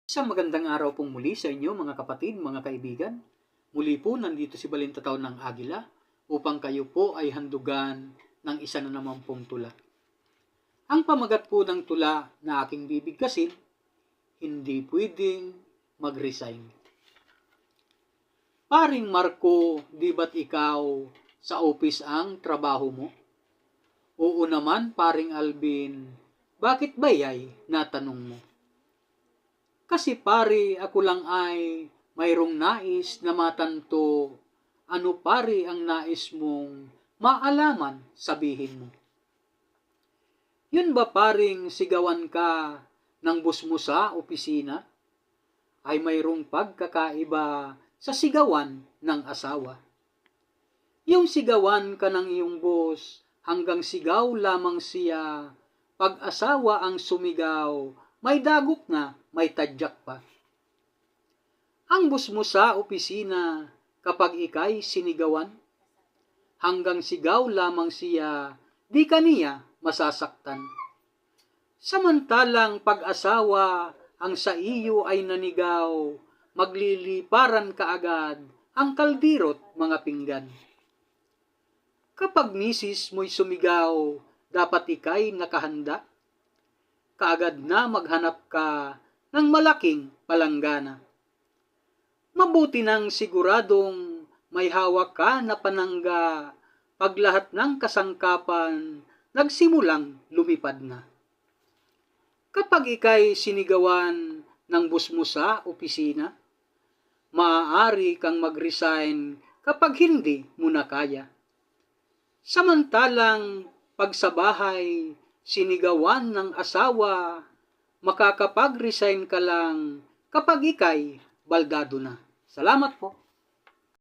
Isang magandang araw pong muli sa inyo mga kapatid, mga kaibigan. Muli po nandito si Balintataw ng Agila upang kayo po ay handugan ng isa na naman pong tula. Ang pamagat po ng tula na aking bibigkasin, hindi pwedeng mag-resign. Paring Marco, di ba't ikaw sa office ang trabaho mo? Oo naman, paring Alvin, bakit bayay natanong mo? Kasi pare, ako lang ay mayroong nais na matanto. Ano pare ang nais mong maalaman, sabihin mo? Yun ba paring sigawan ka ng boss mo sa opisina? Ay mayroong pagkakaiba sa sigawan ng asawa. Yung sigawan ka ng iyong boss hanggang sigaw lamang siya. Pag asawa ang sumigaw, may dagok na, may tadyak pa. Ang boss mo sa opisina, kapag ikay sinigawan, hanggang sigaw lamang siya, di kaniya masasaktan. Samantalang pag-asawa ang sa iyo ay nanigaw, magliliparan kaagad ang kaldirot mga pinggan. Kapag misis mo'y sumigaw, dapat ikay nakahanda. Kaagad na maghanap ka ng malaking palanggana. Mabuti nang siguradong may hawak ka na panangga pag lahat ng kasangkapan nagsimulang lumipad na. Kapag ikay sinigawan ng boss mo sa opisina, maaari kang mag-resign kapag hindi mo na kaya. Samantalang pag sa bahay, sinigawan ng asawa, makakapag-resign ka lang kapag ikay baldado na. Salamat po.